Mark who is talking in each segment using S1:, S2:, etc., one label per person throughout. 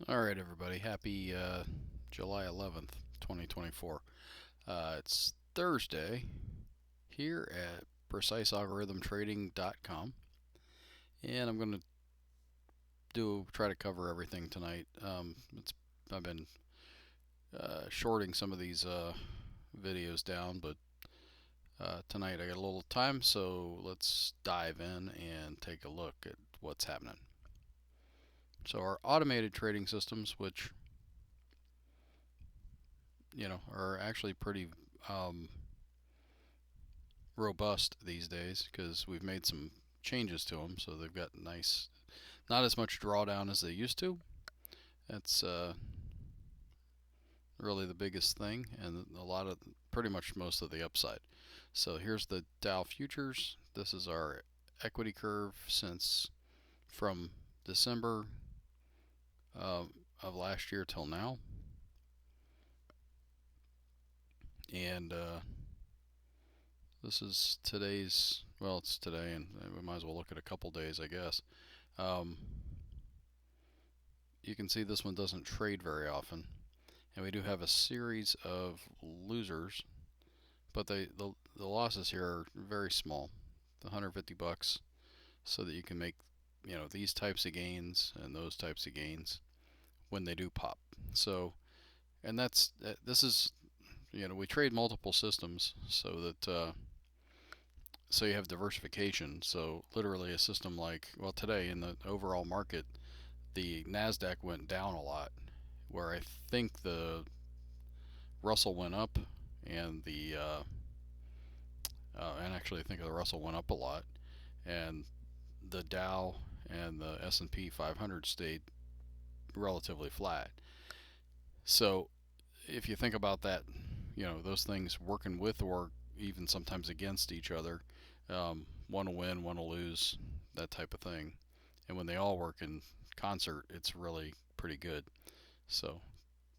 S1: All right, everybody. Happy July 11th, 2024. It's Thursday here at precisealgorithmtrading.com, and I'm going to try to cover everything tonight. I've been shorting some of these videos down, but tonight I got a little time, so let's dive in and take a look at what's happening. So our automated trading systems, which are actually pretty um, robust these days because we've made some changes to them, so they've got nice, not as much drawdown as they used to. That's really the biggest thing, and a lot of pretty much most of the upside. So here's the Dow futures. This is our equity curve since from December uh, of last year till now, and this is today's. Well, it's today, and we might as well look at a couple days, I guess. Um, you can see this one doesn't trade very often, and we do have a series of losers, but the losses here are very small, the 150 bucks, so that you can make these types of gains and those types of gains when they do pop. So, and that's this is we trade multiple systems so that so you have diversification. So literally a system like, well, today in the overall market, the Nasdaq went down a lot, where I think the Russell went up, and and actually I think the Russell went up a lot, and the Dow and the S&P 500 stayed relatively flat. So if you think about that, those things working with or even sometimes against each other, one will win, one will lose, that type of thing. And when they all work in concert, it's really pretty good. So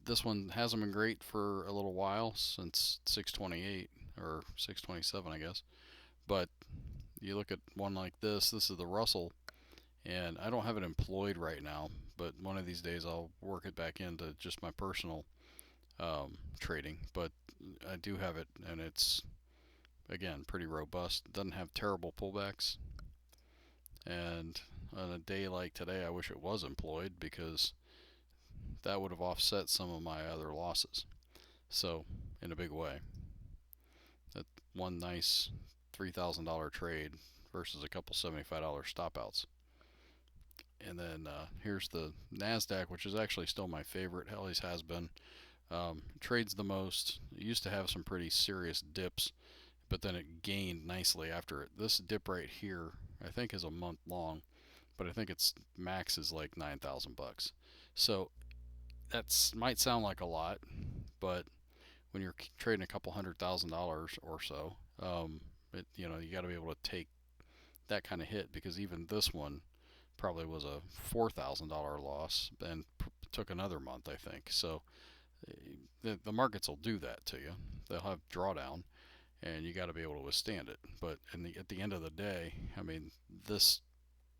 S1: this one hasn't been great for a little while, since 628 or 627, I guess. But you look at one like this is the Russell, and I don't have it employed right now, but one of these days I'll work it back into just my personal trading. But I do have it, and it's, again, pretty robust. It doesn't have terrible pullbacks. And on a day like today, I wish it was employed, because that would have offset some of my other losses. So, in a big way, that one nice $3,000 trade versus a couple $75 stop outs. And then here's the NASDAQ, which is actually still my favorite, always has been. Trades the most. It used to have some pretty serious dips, but then it gained nicely after it. This dip right here, I think, is a month long, but I think its max is like 9,000 bucks. So that's might sound like a lot, but when you're trading a couple $100,000 or so, you got to be able to take that kind of hit, because even this one probably was a $4,000 loss and took another month, I think. So the markets will do that to you. They'll have drawdown, and you got to be able to withstand it. But at the end of the day, I mean, this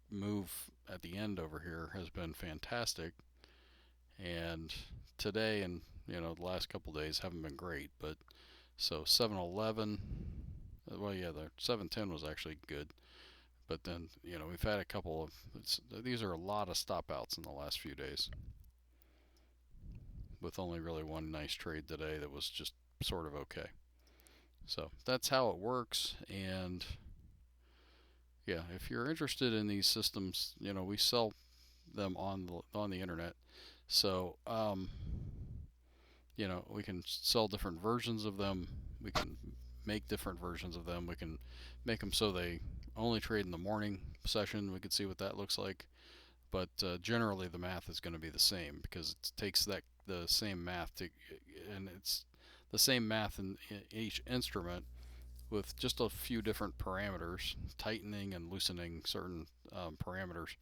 S1: move at the end over here has been fantastic, and today and the last couple of days haven't been great. But so 7-Eleven, well, yeah, the 710 was actually good, but then we've had a couple of these are a lot of stop outs in the last few days, with only really one nice trade today that was just sort of okay. So that's how it works. And yeah, if you're interested in these systems, we sell them on the internet. So we can sell different versions of them. We can make different versions of them. We can make them so they only trade in the morning session. We could see what that looks like. But generally, the math is going to be the same, because it takes the same math and it's the same math in each instrument, with just a few different parameters, tightening and loosening certain parameters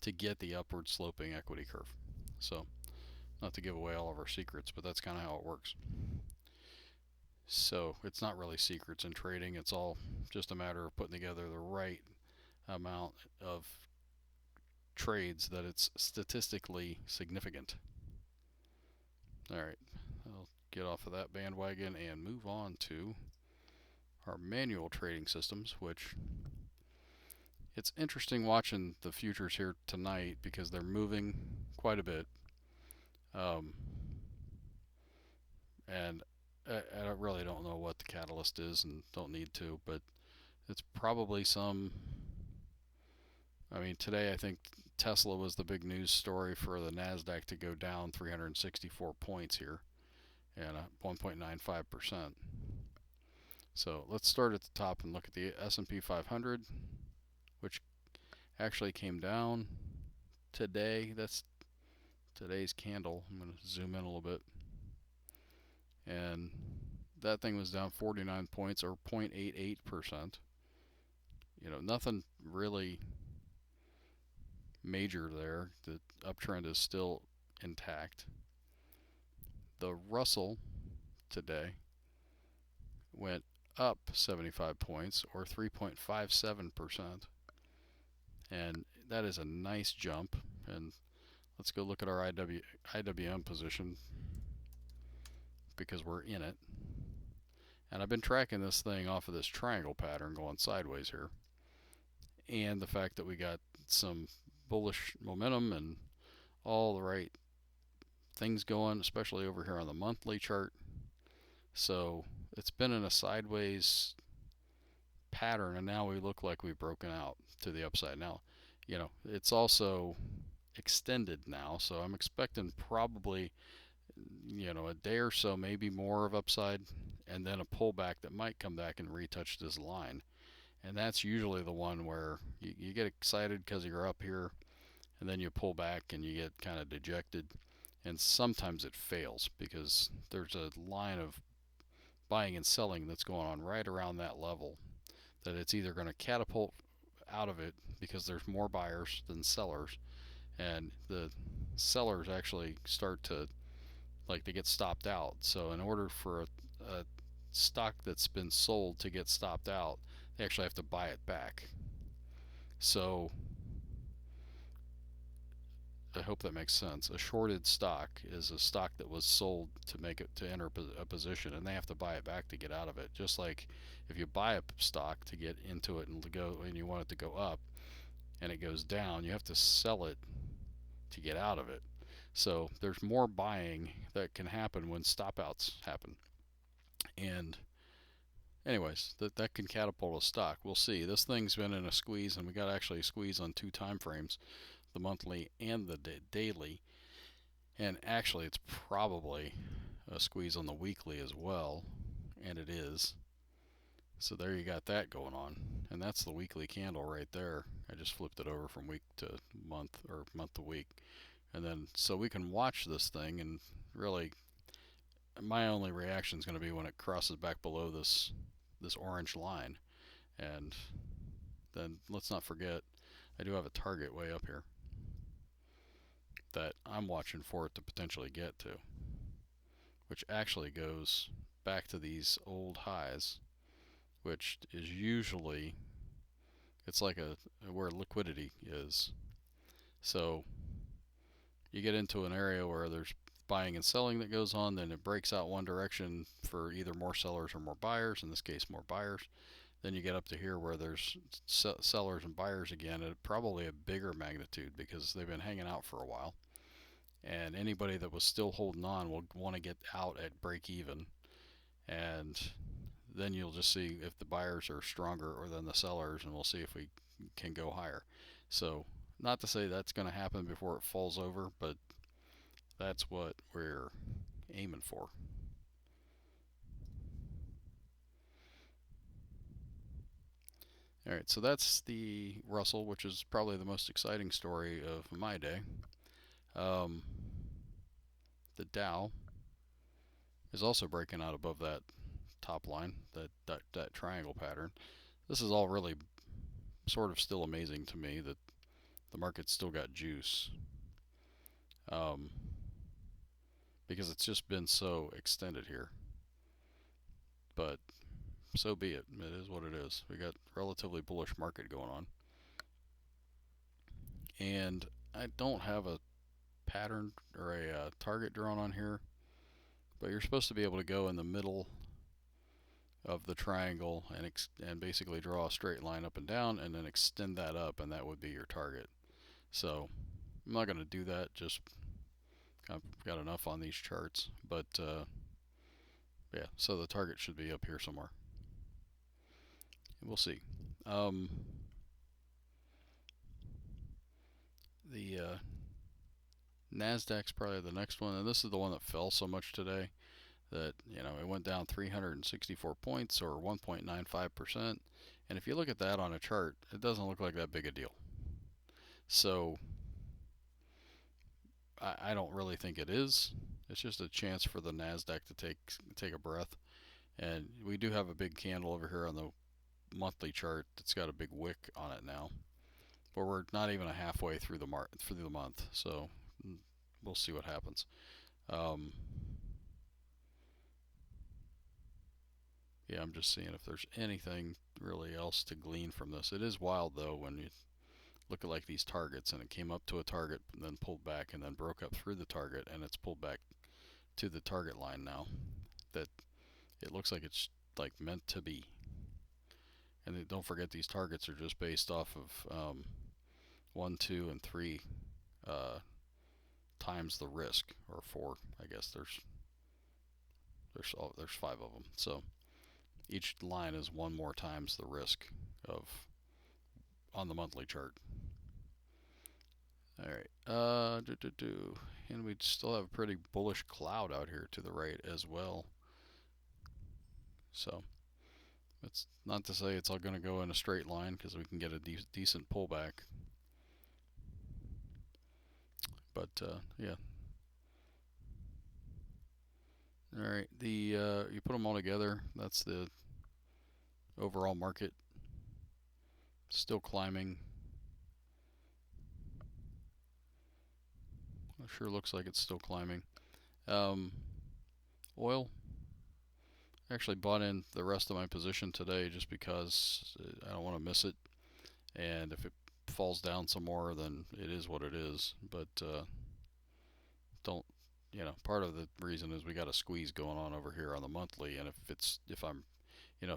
S1: to get the upward sloping equity curve. So, not to give away all of our secrets, but that's kind of how it works. So, it's not really secrets in trading, it's all just a matter of putting together the right amount of trades that it's statistically significant. All right, I'll get off of that bandwagon and move on to our manual trading systems, which it's interesting watching the futures here tonight because they're moving quite a bit. Um, and I really don't know what the catalyst is and don't need to, but it's probably some. I mean, today I think Tesla was the big news story for the NASDAQ to go down 364 points here and 1.95%. So let's start at the top and look at the S&P 500, which actually came down today. That's today's candle. I'm going to zoom in a little bit. And that thing was down 49 points or 0.88%. You know, nothing really major there. The uptrend is still intact. The Russell today went up 75 points or 3.57%. And that is a nice jump. And let's go look at our IWM position because we're in it. And I've been tracking this thing off of this triangle pattern going sideways here. And the fact that we got some bullish momentum and all the right things going, especially over here on the monthly chart. So it's been in a sideways pattern, and now we look like we've broken out to the upside. Now, you know, it's also extended now, so I'm expecting probably, you know, a day or so, maybe more of upside, and then a pullback that might come back and retouch this line. And that's usually the one where you get excited because you're up here, and then you pull back and you get kind of dejected. And sometimes it fails because there's a line of buying and selling that's going on right around that level that it's either going to catapult out of it because there's more buyers than sellers, and the sellers actually start to get stopped out. So in order for a stock that's been sold to get stopped out, they actually have to buy it back. So I hope that makes sense. A shorted stock is a stock that was sold to make it to enter a position, and they have to buy it back to get out of it. Just like if you buy a stock to get into it and you want it to go up, and it goes down, you have to sell it to get out of it. So there's more buying that can happen when stop outs happen. And anyways, that can catapult a stock. We'll see. This thing's been in a squeeze, and we got actually a squeeze on 2 time frames, the monthly and the daily. And actually, it's probably a squeeze on the weekly as well, and it is. So there you got that going on, and that's the weekly candle right there. I just flipped it over from week to month or month to week, and then so we can watch this thing. And really, my only reaction is going to be when it crosses back below this orange line. And then let's not forget, I do have a target way up here that I'm watching for it to potentially get to, which actually goes back to these old highs, which is usually, it's like where liquidity is. So you get into an area where there's buying and selling that goes on, then it breaks out one direction for either more sellers or more buyers, in this case more buyers. Then you get up to here where there's sellers and buyers again at probably a bigger magnitude because they've been hanging out for a while. And anybody that was still holding on will want to get out at break even. And then you'll just see if the buyers are stronger or than the sellers, and we'll see if we can go higher. So not to say that's going to happen before it falls over, but that's what we're aiming for. All right, so that's the Russell, which is probably the most exciting story of my day. The Dow is also breaking out above that top line, that triangle pattern. This is all really sort of still amazing to me that the market's still got juice, because it's just been so extended here. But so be it. It is what it is. We got relatively bullish market going on. And I don't have a pattern or a target drawn on here, but you're supposed to be able to go in the middle of the triangle and basically draw a straight line up and down and then extend that up, and that would be your target. So I'm not going to do that, just I've got enough on these charts, but yeah, so the target should be up here somewhere. We'll see. Um, the Nasdaq's probably the next one, and this is the one that fell so much today that it went down 364 points or 1.95%. And if you look at that on a chart, it doesn't look like that big a deal. So I don't really think it is. It's just a chance for the Nasdaq to take a breath. And we do have a big candle over here on the monthly chart that's got a big wick on it now. But we're not even a halfway through the month, so we'll see what happens. Yeah, I'm just seeing if there's anything really else to glean from this. It is wild though when you look at like these targets, and it came up to a target and then pulled back and then broke up through the target, and it's pulled back to the target line now. That it looks like it's like meant to be. And don't forget, these targets are just based off of 1, 2, and 3 uh, times the risk, or 4. I guess there's 5 of them. So each line is one more times the risk of on the monthly chart. All right. And we still have a pretty bullish cloud out here to the right as well. So it's not to say it's all going to go in a straight line, because we can get a decent pullback. But yeah. All right. You put them all together. That's the overall market. Still climbing. It sure looks like it's still climbing. Oil. I actually bought in the rest of my position today just because I don't want to miss it. And if it falls down some more, then it is what it is. But don't, part of the reason is we got a squeeze going on over here on the monthly, and if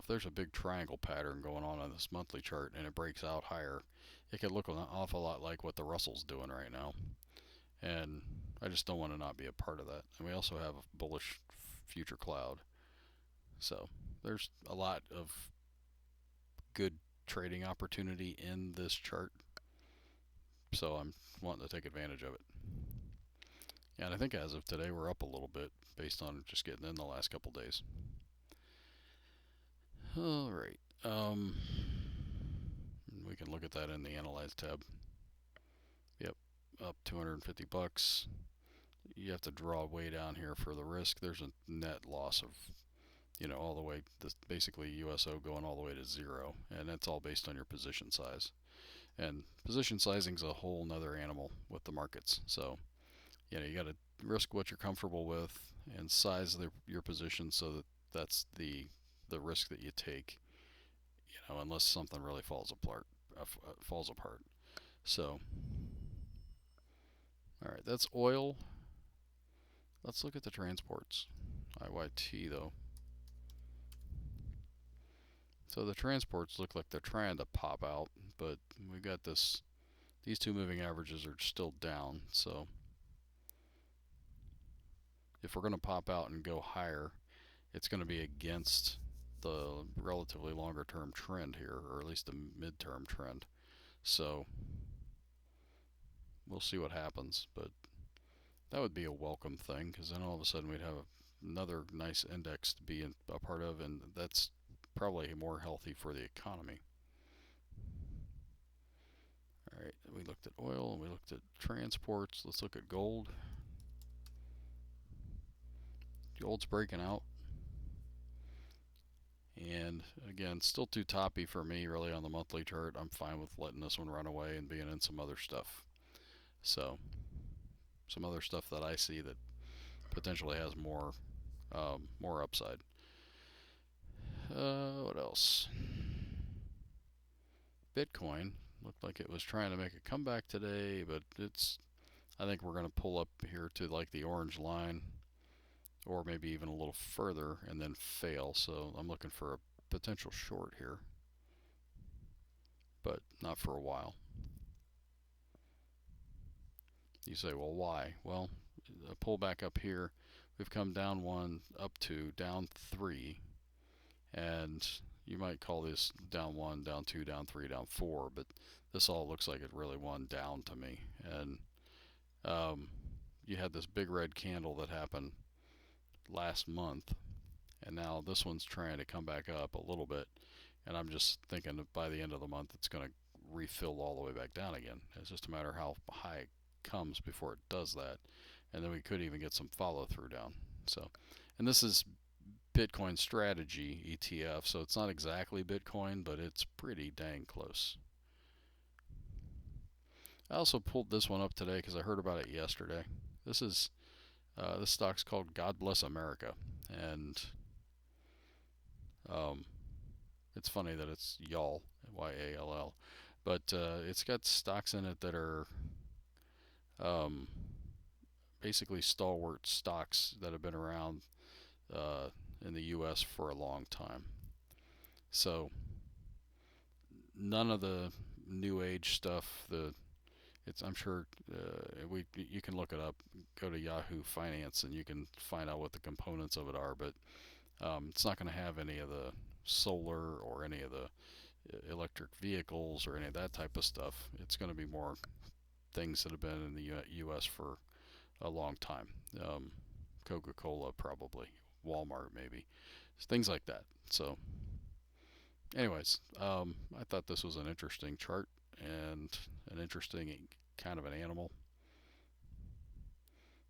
S1: there's a big triangle pattern going on this monthly chart and it breaks out higher, it could look an awful lot like what the Russell's doing right now. And I just don't want to not be a part of that. And we also have a bullish future cloud. So there's a lot of good trading opportunity in this chart. So I'm wanting to take advantage of it. And I think as of today, we're up a little bit based on just getting in the last couple days. All right. We can look at that in the Analyze tab. Yep, up 250 bucks. You have to draw way down here for the risk. There's a net loss of, all the way, basically USO going all the way to 0. And that's all based on your position size. And position sizing is a whole nother animal with the markets. So, you got to risk what you're comfortable with and size your position so that that's the risk that you take, unless something really falls apart. So, all right, that's oil. Let's look at the transports. IYT though. So the transports look like they're trying to pop out, but we've got these two moving averages are still down. So if we're going to pop out and go higher, it's going to be against the relatively longer term trend here, or at least the midterm trend. So we'll see what happens, but that would be a welcome thing, because then all of a sudden we'd have another nice index to be a part of, and that's probably more healthy for the economy. All right, we looked at oil and we looked at transports. Let's look at gold. Gold's breaking out. And again, still too toppy for me really on the monthly chart. I'm fine with letting this one run away and being in some other stuff. So, some other stuff that I see that potentially has more upside. What else? Bitcoin. Looked like it was trying to make a comeback today, but I think we're going to pull up here to like the orange line, or maybe even a little further, and then fail. So I'm looking for a potential short here, but not for a while. You say, well, why? Well, a pullback up here, we've come down 1, up 2, down 3, and you might call this down 1, down 2, down 3, down 4, but this all looks like it really won down to me. And you had this big red candle that happened last month, and now this one's trying to come back up a little bit, and I'm just thinking that by the end of the month it's going to refill all the way back down again. It's just a matter how high it comes before it does that, and then we could even get some follow through down. So, and this is Bitcoin Strategy ETF, so it's not exactly Bitcoin, but it's pretty dang close. I also pulled this one up today because I heard about it yesterday. This stock's called God Bless America, and it's funny that it's YALL, YALL, but it's got stocks in it that are um, basically stalwart stocks that have been around in the U.S. for a long time. So none of the new age stuff. I'm sure you can look it up. Go to Yahoo Finance and you can find out what the components of it are. But it's not going to have any of the solar or any of the electric vehicles or any of that type of stuff. It's going to be more things that have been in the U.S. for a long time. Coca-Cola probably, Walmart maybe, things like that. So, anyways, I thought this was an interesting chart and an interesting kind of an animal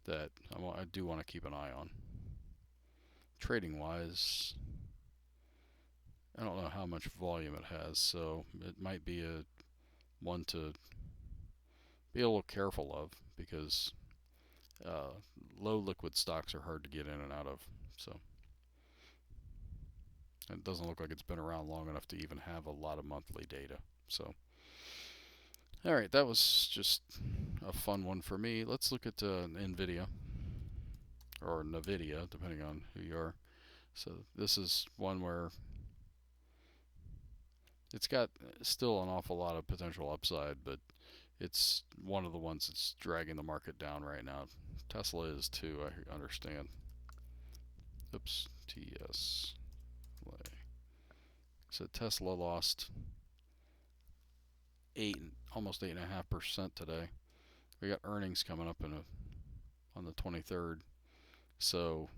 S1: that I do want to keep an eye on. Trading wise, I don't know how much volume it has, so it might be a one to be a little careful of because low liquid stocks are hard to get in and out of. So it doesn't look like it's been around long enough to even have a lot of monthly data. So, all right, that was just a fun one for me. Let's look at NVIDIA or NVIDIA, depending on who you are. So this is one where it's got still an awful lot of potential upside, but it's one of the ones that's dragging the market down right now. Tesla is too, I understand. Oops, TS. So Tesla lost almost 8.5% today. We got earnings coming up on the 23rd, so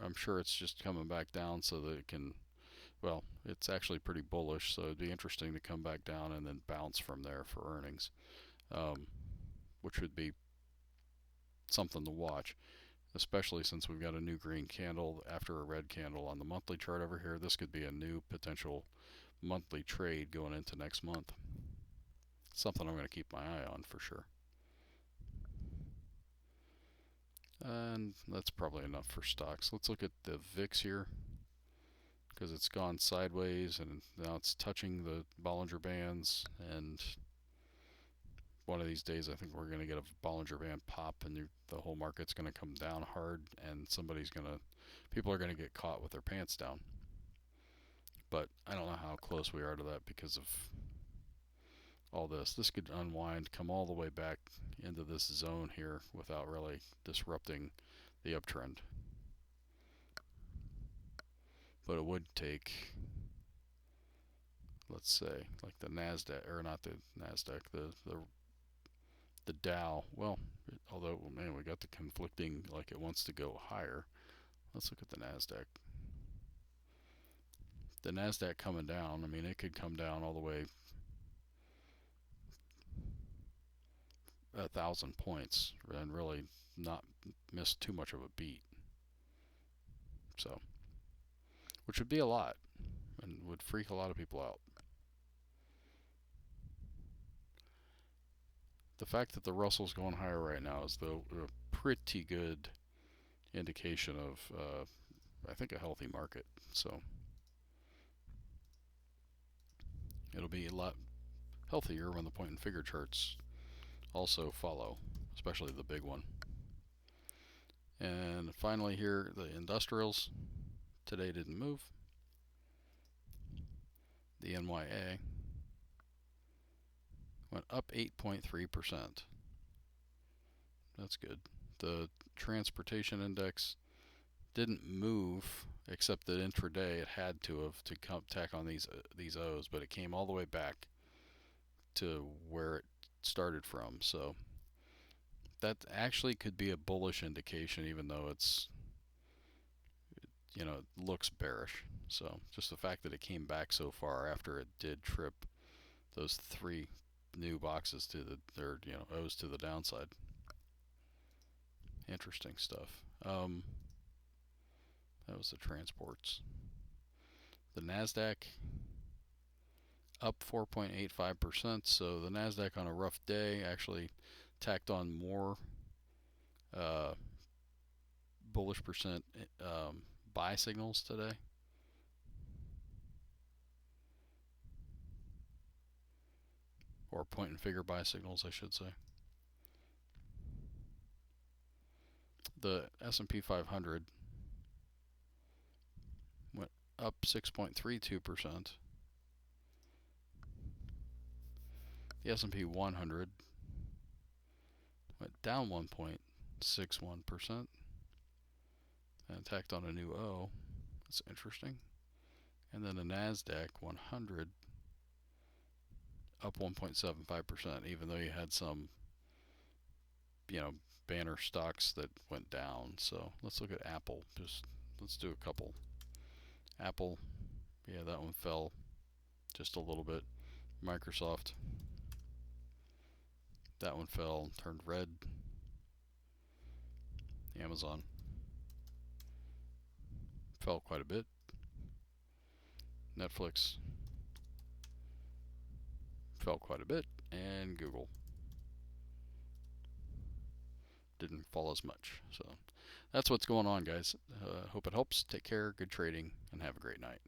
S1: I'm sure it's just coming back down so that it can. Well, it's actually pretty bullish, so it'd be interesting to come back down and then bounce from there for earnings, which would be something to watch, especially since we've got a new green candle after a red candle on the monthly chart over here. This could be a new potential monthly trade going into next month. Something I'm going to keep my eye on for sure. And that's probably enough for stocks. Let's look at the VIX here because it's gone sideways and now it's touching the Bollinger Bands, and one of these days I think we're going to get a Bollinger Band pop and the whole market's going to come down hard and people are going to get caught with their pants down. But I don't know how close we are to that because of all this. This could unwind, come all the way back into this zone here without really disrupting the uptrend. But it would take, let's say, like the Nasdaq, or not the Nasdaq, the Dow. Well, although man, we got the conflicting, like it wants to go higher. Let's look at the Nasdaq. The Nasdaq coming down. I mean, it could come down all the way 1,000 points and really not miss too much of a beat. So, which would be a lot and would freak a lot of people out. The fact that the Russell's going higher right now is a pretty good indication of, I think, a healthy market. So it'll be a lot healthier when the point and figure charts also follow, especially the big one. And finally here, the industrials today didn't move. The NYA went up 8.3%. That's good. The transportation index didn't move, except that intraday it had to have to tack on these O's, but it came all the way back to where it started from. So that actually could be a bullish indication, even though it's, you know, it looks bearish. So just the fact that it came back so far after it did trip those three new boxes to the, or you know, O's to the downside. Interesting stuff. That was the transports. The Nasdaq up 4.85%. So the Nasdaq on a rough day actually tacked on more bullish percent buy signals today. Or point and figure buy signals, I should say. The S&P 500 went up 6.32%. The S&P 100 went down 1.61% and tacked on a new O. That's interesting. And then the Nasdaq 100 up 1.75%, even though you had some, you know, banner stocks that went down. So let's look at Apple. Let's do a couple. Apple, yeah, that one fell just a little bit. Microsoft, that one fell, turned red. Amazon fell quite a bit. Netflix fell quite a bit. And Google didn't fall as much. So that's what's going on, guys. Hope it helps. Take care, good trading, and have a great night.